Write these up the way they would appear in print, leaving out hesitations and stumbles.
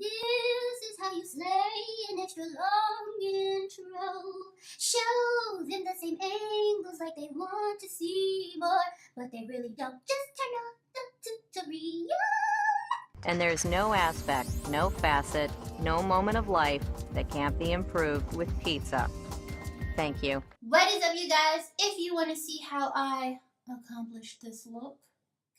This is how you slay an extra long intro. Show them the same angles like they want to see more, but they really don't. Just turn on the tutorial. And there's no aspect, no facet, no moment of life that can't be improved with pizza. Thank you. What is up, you guys? If you want to see how I accomplish this look,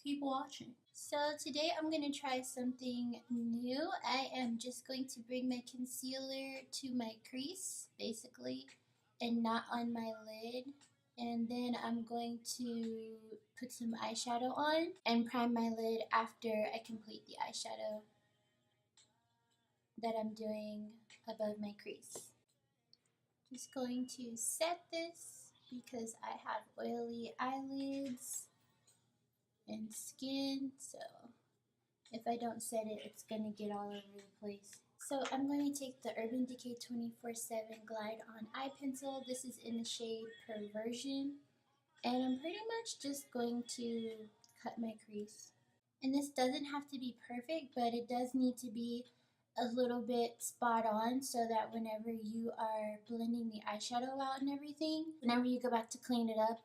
keep watching. So today I'm going to try something new. I am just going to bring my concealer to my crease, basically, and not on my lid. And then I'm going to put some eyeshadow on and prime my lid after I complete the eyeshadow that I'm doing above my crease. Just going to set this because I have oily eyelids and skin, so if I don't set it, it's going to get all over the place. So I'm going to take the Urban Decay 24/7 Glide On Eye Pencil. This is in the shade Perversion, and I'm pretty much just going to cut my crease. And this doesn't have to be perfect, but it does need to be a little bit spot on so that whenever you are blending the eyeshadow out and everything, whenever you go back to clean it up,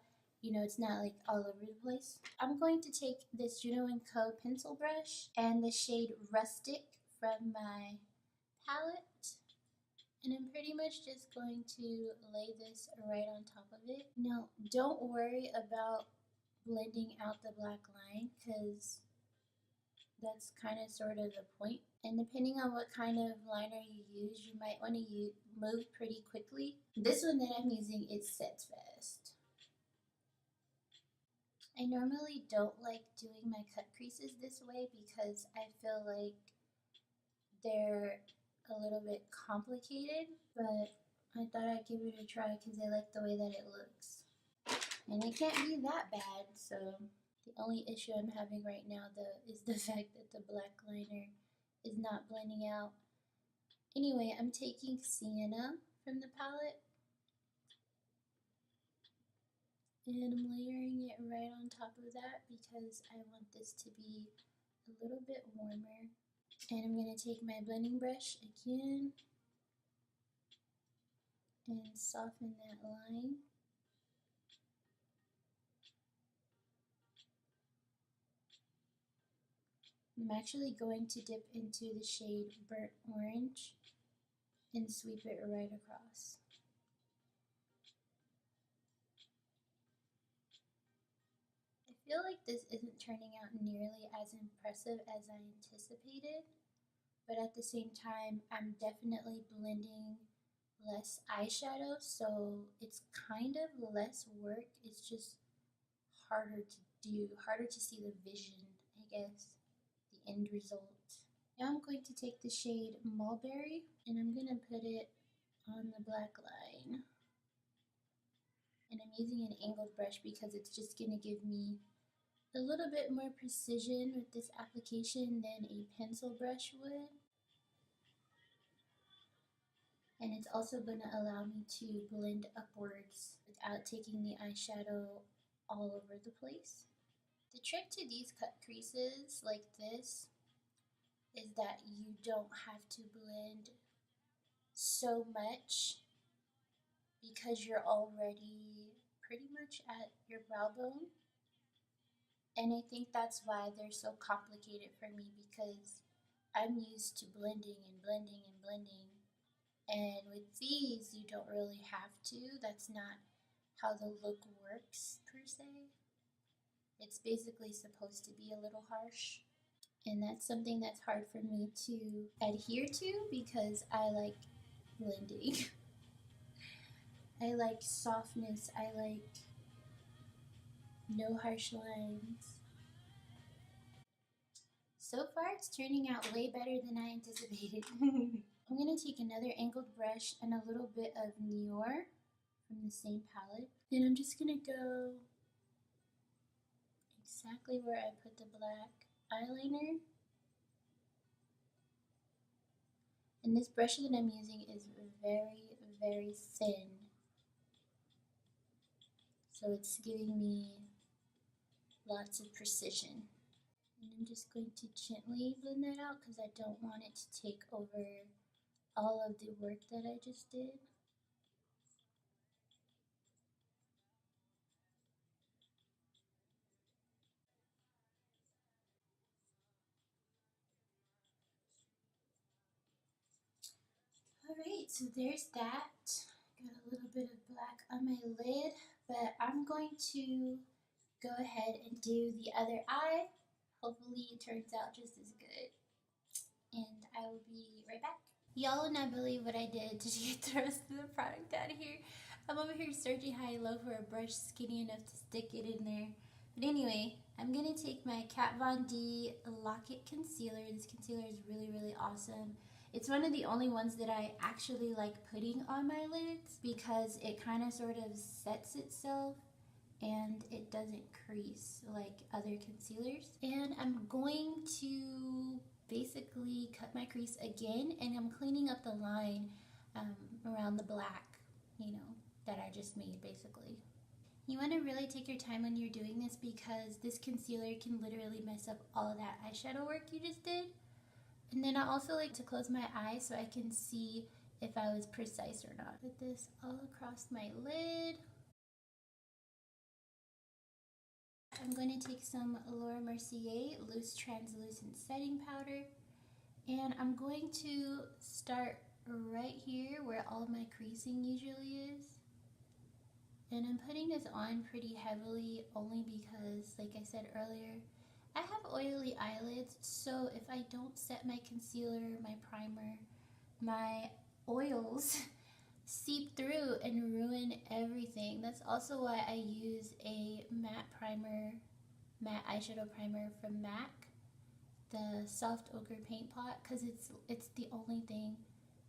you know, it's not like all over the place. I'm going to take this Juno & Co pencil brush and the shade Rustic from my palette, and I'm pretty much just going to lay this right on top of it. Now, don't worry about blending out the black line because that's kind of sort of the point. And depending on what kind of liner you use, you might want to move pretty quickly. This one that I'm using, it sets fast. I normally don't like doing my cut creases this way because I feel like they're a little bit complicated, but I thought I'd give it a try because I like the way that it looks. And it can't be that bad, so the only issue I'm having right now is the fact that the black liner is not blending out. Anyway, I'm taking Sienna from the palette, and I'm layering it right on top of that because I want this to be a little bit warmer. And I'm going to take my blending brush again and soften that line. I'm actually going to dip into the shade Burnt Orange and sweep it right across. I feel like this isn't turning out nearly as impressive as I anticipated, but at the same time, I'm definitely blending less eyeshadow, so it's kind of less work. It's just harder to do, harder to see the vision, I guess, the end result. Now I'm going to take the shade Mulberry, and I'm going to put it on the black line. And I'm using an angled brush because it's just going to give me a little bit more precision with this application than a pencil brush would. And it's also going to allow me to blend upwards without taking the eyeshadow all over the place. The trick to these cut creases like this is that you don't have to blend so much because you're already pretty much at your brow bone. And I think that's why they're so complicated for me, because I'm used to blending and blending and blending. And with these, you don't really have to. That's not how the look works, per se. It's basically supposed to be a little harsh. And that's something that's hard for me to adhere to because I like blending. I like softness. I like no harsh lines. So far, it's turning out way better than I anticipated. I'm going to take another angled brush and a little bit of Noir from the same palette. And I'm just going to go exactly where I put the black eyeliner. And this brush that I'm using is very, very thin. So it's giving me lots of precision. And I'm just going to gently blend that out because I don't want it to take over all of the work that I just did. Alright, so there's that. Got a little bit of black on my lid, but I'm going to go ahead and do the other eye. Hopefully it turns out just as good. And I will be right back. Y'all will not believe what I did to get the rest of the product out of here. I'm over here searching high low for a brush skinny enough to stick it in there. But anyway, I'm going to take my Kat Von D Lock-It Concealer. This concealer is really, really awesome. It's one of the only ones that I actually like putting on my lids because it kind of sort of sets itself and it doesn't crease like other concealers. And I'm going to basically cut my crease again, and I'm cleaning up the line around the black, you know, that I just made basically. You want to really take your time when you're doing this because this concealer can literally mess up all of that eyeshadow work you just did. And then I also like to close my eyes so I can see if I was precise or not. Put this all across my lid. I'm going to take some Laura Mercier Loose Translucent Setting Powder. And I'm going to start right here where all my creasing usually is. And I'm putting this on pretty heavily only because, like I said earlier, I have oily eyelids, so if I don't set my concealer, my primer, my oils seep through and ruin everything. That's also why I use a matte primer, matte eyeshadow primer from MAC, the Soft Ochre Paint Pot, because it's the only thing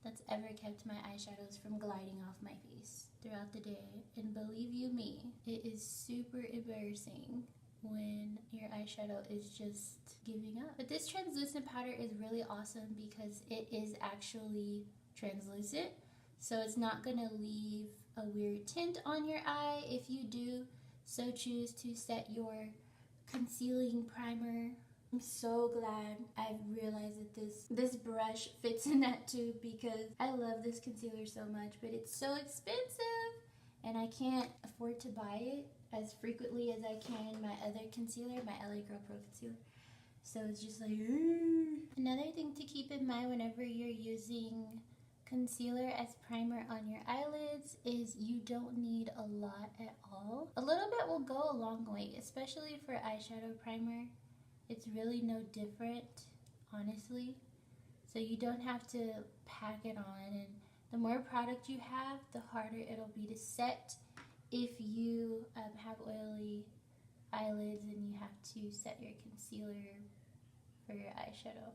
that's ever kept my eyeshadows from gliding off my face throughout the day. And believe you me, it is super embarrassing when your eyeshadow is just giving up. But this translucent powder is really awesome because it is actually translucent, so it's not gonna leave a weird tint on your eye if you do so choose to set your concealing primer. I'm so glad I've realized that this brush fits in that tube because I love this concealer so much, but it's so expensive and I can't afford to buy it as frequently as I can my other concealer, my LA Girl Pro Concealer. So it's just like, Another thing to keep in mind whenever you're using concealer as primer on your eyelids is you don't need a lot at all. A little bit will go a long way, especially for eyeshadow primer. It's really no different, honestly. So you don't have to pack it on, and the more product you have, the harder it'll be to set if you have oily eyelids and you have to set your concealer for your eyeshadow.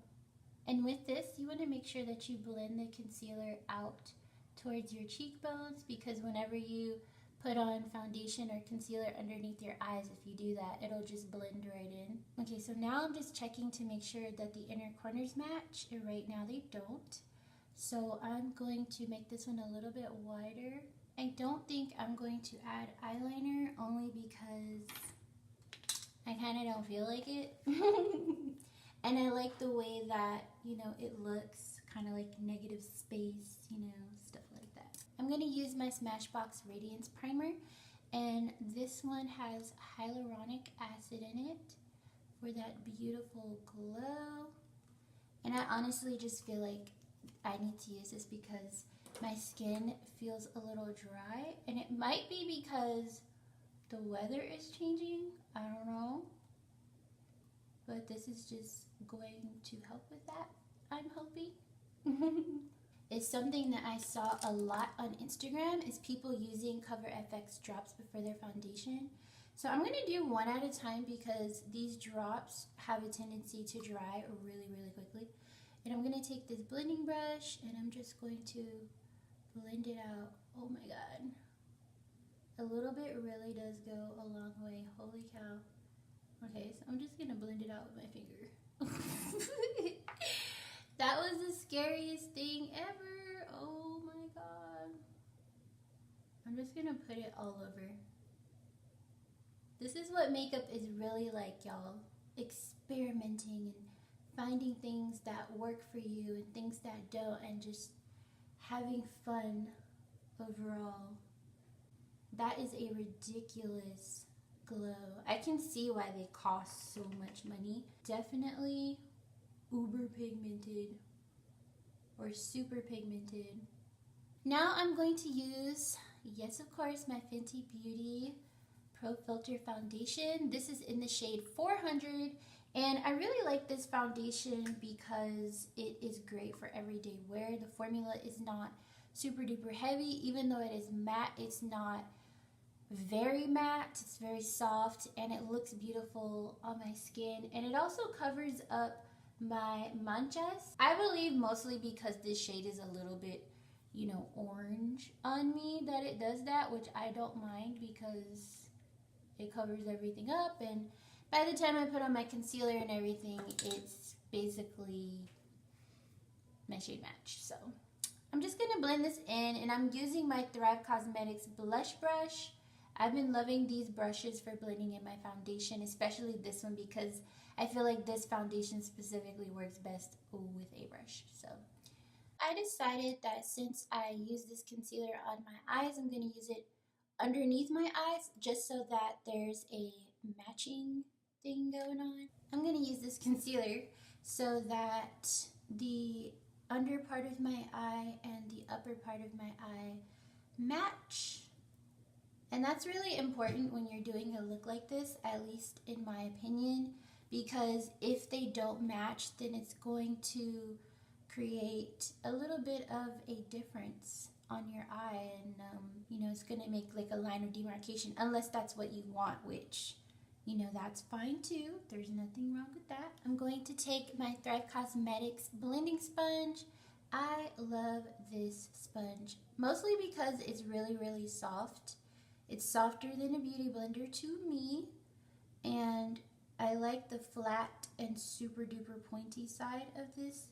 And with this, you want to make sure that you blend the concealer out towards your cheekbones, because whenever you put on foundation or concealer underneath your eyes, if you do that, it'll just blend right in. Okay, so now I'm just checking to make sure that the inner corners match, and right now they don't. So I'm going to make this one a little bit wider. I don't think I'm going to add eyeliner only because I kind of don't feel like it. And I like the way that, you know, it looks kind of like negative space, you know, stuff like that. I'm going to use my Smashbox Radiance Primer, and this one has hyaluronic acid in it for that beautiful glow. And I honestly just feel like I need to use this because my skin feels a little dry, and it might be because the weather is changing, I don't know. But this is just going to help with that, I'm hoping. It's something that I saw a lot on Instagram is people using CoverFX drops before their foundation. So I'm going to do one at a time because these drops have a tendency to dry really, really quickly. And I'm going to take this blending brush and I'm just going to blend it out. Oh my god. A little bit really does go a long way. Holy cow. Okay, so I'm just gonna blend it out with my finger. That was the scariest thing ever. Oh my god. I'm just gonna put it all over. This is what makeup is really like, y'all. experimenting and finding things that work for you and things that don't, and just having fun overall. That is a ridiculous glow. I can see why they cost so much money. Definitely uber pigmented or super pigmented. Now I'm going to use, yes of course, my Fenty Beauty Pro Filter foundation. This is in the shade 400, and I really like this foundation because it is great for everyday wear. The formula is not super duper heavy. Even though it is matte, it's not very matte. It's very soft, and it looks beautiful on my skin, and it also covers up my manchas. I believe mostly because this shade is a little bit, you know, orange on me, that it does that, which I don't mind because it covers everything up, and by the time I put on my concealer and everything, it's basically my shade match. So I'm just gonna blend this in, and I'm using my Thrive Cosmetics blush brush. I've been loving these brushes for blending in my foundation, especially this one, because I feel like this foundation specifically works best with a brush. So I decided that since I use this concealer on my eyes, I'm gonna use it underneath my eyes, just so that there's a matching thing going on. I'm gonna use this concealer so that the under part of my eye and the upper part of my eye match. And that's really important when you're doing a look like this, at least in my opinion, because if they don't match, then it's going to create a little bit of a difference on your eye, and you know, it's gonna make like a line of demarcation, unless that's what you want, which, you know, that's fine too. There's nothing wrong with that. I'm going to take my Thrive Cosmetics blending sponge. I love this sponge, mostly because it's really, really soft. It's softer than a beauty blender to me, and I like the flat and super duper pointy side of this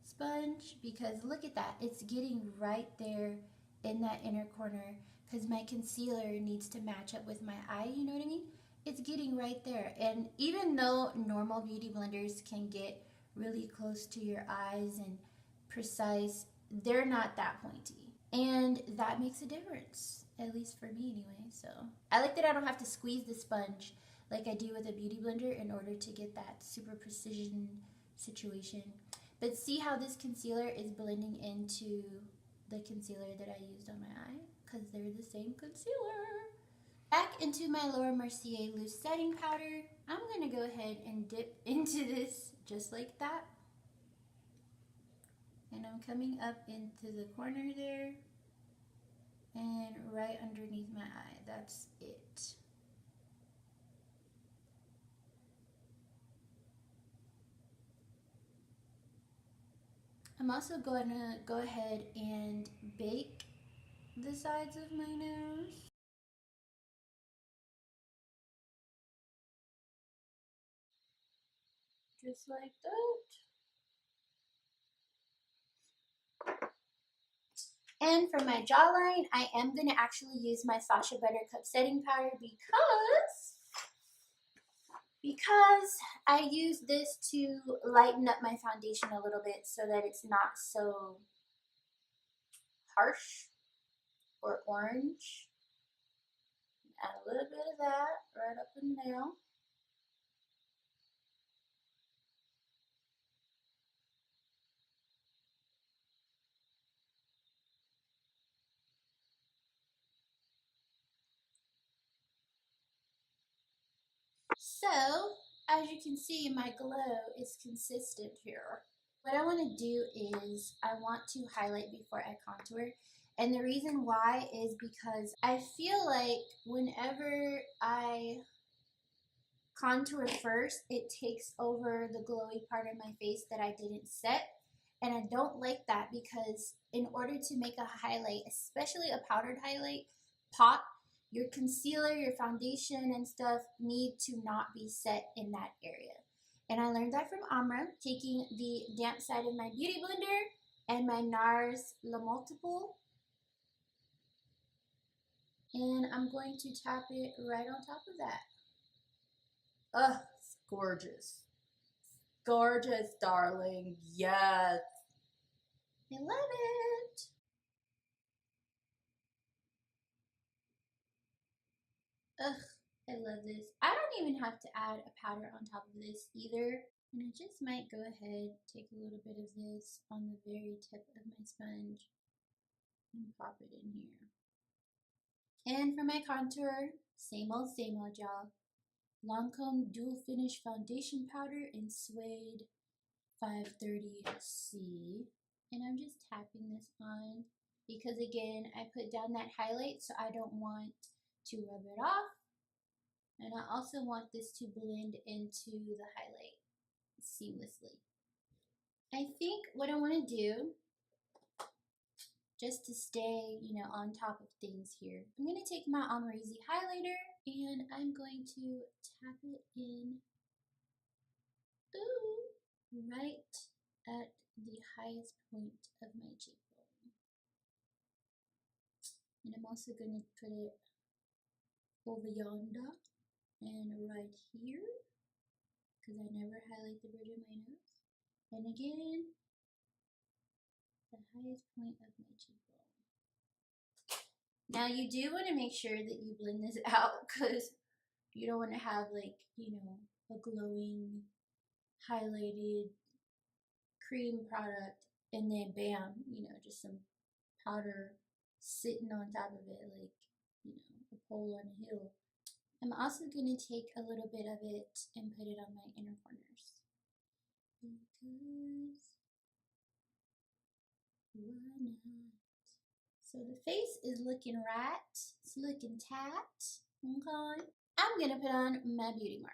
sponge, because look at that, it's getting right there in that inner corner, because my concealer needs to match up with my eye, you know what I mean? It's getting right there. And even though normal beauty blenders can get really close to your eyes and precise, they're not that pointy, and that makes a difference, at least for me anyway. So I like that I don't have to squeeze the sponge like I do with a beauty blender in order to get that super precision situation. But see how this concealer is blending into the concealer that I used on my eye, because they're the same concealer. Back into my Laura Mercier loose setting powder. I'm going to go ahead and dip into this just like that. And I'm coming up into the corner there and right underneath my eye. That's it. I'm also going to go ahead and bake the sides of my nose. Just like that. And for my jawline, I am going to actually use my Sacha Buttercup setting powder because I use this to lighten up my foundation a little bit so that it's not so harsh or orange. Add a little bit of that right up in there. So, as you can see, my glow is consistent here. What I want to do is I want to highlight before I contour. And the reason why is because I feel like whenever I contour first, it takes over the glowy part of my face that I didn't set. And I don't like that, because in order to make a highlight, especially a powdered highlight, pop, your concealer, your foundation and stuff need to not be set in that area. And I learned that from Amra, taking the damp side of my beauty blender and my NARS Le Multiple. And I'm going to tap it right on top of that. Oh, it's gorgeous. Gorgeous, darling. Yes. I love it. Ugh, I love this. I don't even have to add a powder on top of this either. And I just might go ahead, take a little bit of this on the very tip of my sponge and pop it in here. And for my contour, same old, y'all. Lancome Dual Finish Foundation Powder in Suede 530C. And I'm just tapping this on because, again, I put down that highlight, so I don't want to rub it off. And I also want this to blend into the highlight seamlessly. I think what I want to do, just to stay, you know, on top of things here, I'm going to take my AMREZY highlighter and I'm going to tap it in, right at the highest point of my cheekbone. And I'm also going to put it over yonder and right here, because I never highlight the bridge of my nose. And again, the highest point of my cheekbone. Now you do want to make sure that you blend this out, because you don't want to have, like, you know, a glowing, highlighted cream product and then bam, you know, just some powder sitting on top of it like, you know, a pole on a hill. I'm also going to take a little bit of it and put it on my inner corners. Because why not? So the face is looking right. It's looking tight. Okay. I'm going to put on my beauty mark,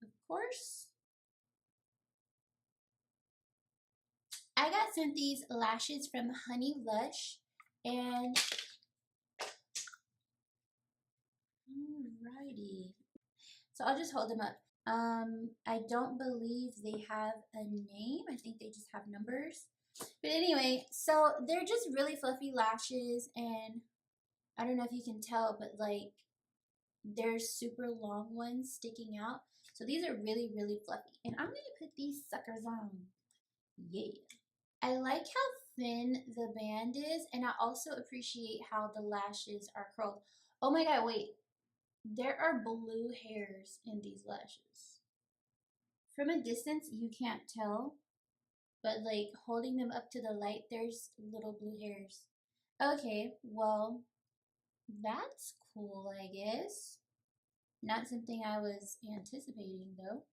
of course. I got sent these lashes from Honey Lush, and alrighty. So I'll just hold them up. I don't believe they have a name. I think they just have numbers. But anyway, so they're just really fluffy lashes, and I don't know if you can tell, but like there's super long ones sticking out. So these are really, really fluffy. And I'm going to put these suckers on. Yeah. I like how thin the band is, and I also appreciate how the lashes are curled. Oh my god, wait. There are blue hairs in these lashes. From a distance, you can't tell, but like holding them up to the light, there's little blue hairs. Okay, well, that's cool, I guess. Not something I was anticipating, though.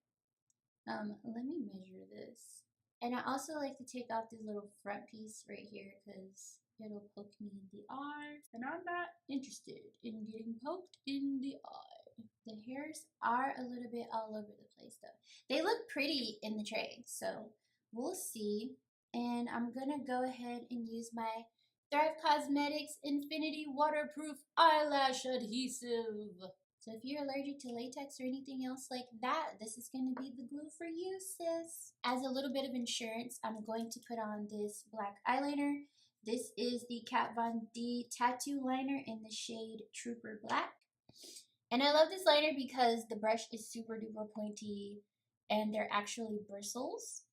Let me measure this. And I also like to take off this little front piece right here because it'll poke me in the eye. And I'm not interested in getting poked in the eye. The hairs are a little bit all over the place though. They look pretty in the tray, so we'll see. And I'm gonna go ahead and use my Thrive Cosmetics Infinity Waterproof Eyelash Adhesive. So if you're allergic to latex or anything else like that, this is going to be the glue for you, sis. As a little bit of insurance, I'm going to put on this black eyeliner. This is the Kat Von D Tattoo Liner in the shade Trooper Black. And I love this liner because the brush is super duper pointy and they're actually bristles.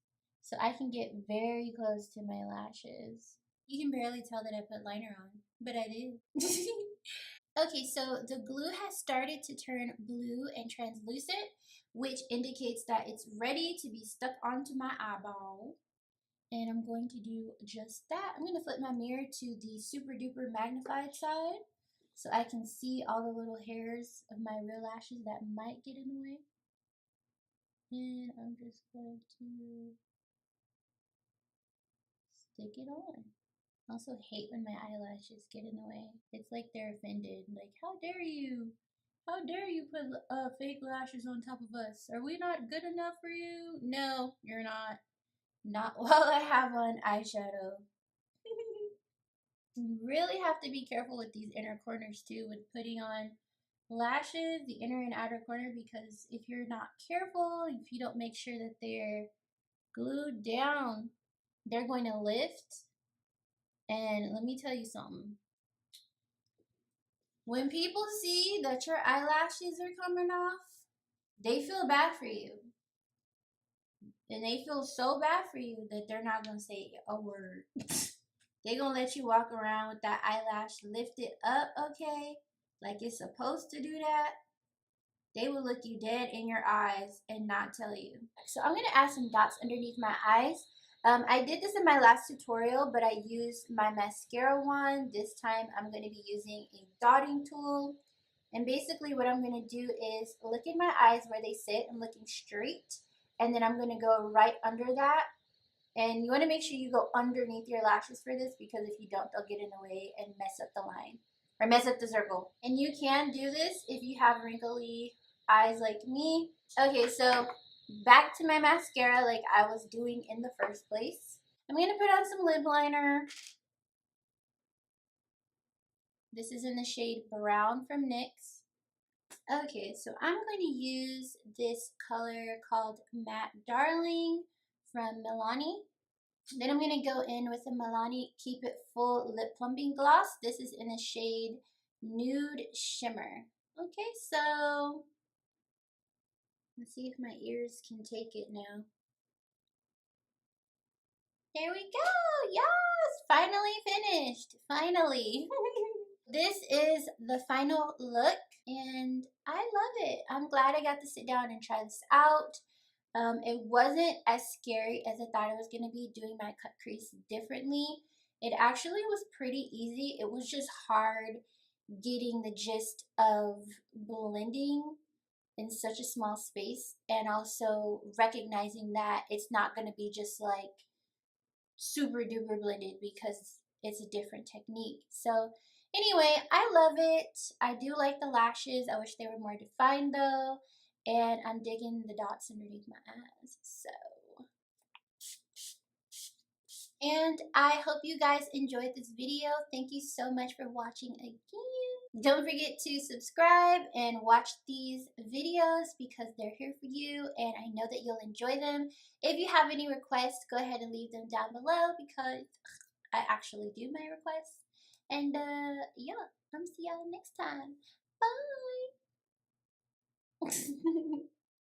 So I can get very close to my lashes. You can barely tell that I put liner on, but I did. Okay, so the glue has started to turn blue and translucent, which indicates that it's ready to be stuck onto my eyeball. And I'm going to do just that. I'm going to flip my mirror to the super duper magnified side so I can see all the little hairs of my real lashes that might get in the way. And I'm just going to stick it on. I also hate when my eyelashes get in the way. It's like they're offended. Like, how dare you? How dare you put fake lashes on top of us? Are we not good enough for you? No, you're not. Not while I have on eyeshadow. You really have to be careful with these inner corners too, with putting on lashes, the inner and outer corner, because if you're not careful, if you don't make sure that they're glued down, they're going to lift. And let me tell you something. When people see that your eyelashes are coming off, they feel bad for you. And they feel so bad for you that they're not going to say a word. They're going to let you walk around with that eyelash lifted up, okay? Like it's supposed to do that. They will look you dead in your eyes and not tell you. So I'm going to add some dots underneath my eyes. I did this in my last tutorial, but I used my mascara wand. This time I'm going to be using a dotting tool. And basically what I'm going to do is look in my eyes where they sit. I'm looking straight. And then I'm going to go right under that. And you want to make sure you go underneath your lashes for this, because if you don't, they'll get in the way and mess up the line. Or mess up the circle. And you can do this if you have wrinkly eyes like me. Okay, so back to my mascara like I was doing in the first place. I'm going to put on some lip liner. This is in the shade Brown from NYX. Okay, so I'm going to use this color called Matte Darling from Milani. Then I'm going to go in with a Milani Keep It Full Lip Plumping Gloss. This is in the shade Nude Shimmer. Okay, so let's see if my ears can take it now. There we go. Yes, finally finished. Finally. This is the final look, and I love it. I'm glad I got to sit down and try this out. It wasn't as scary as I thought it was going to be doing my cut crease differently. It actually was pretty easy. It was just hard getting the gist of blending in such a small space, and also recognizing that it's not going to be just like super duper blended because it's a different technique. So anyway, I love it. I do like the lashes. I wish they were more defined though. And I'm digging the dots underneath my eyes. So, and I hope you guys enjoyed this video. Thank you so much for watching again. Don't forget to subscribe and watch these videos because they're here for you, and I know that you'll enjoy them. If you have any requests, go ahead and leave them down below because I actually do my requests. And yeah, I'm see y'all next time. Bye.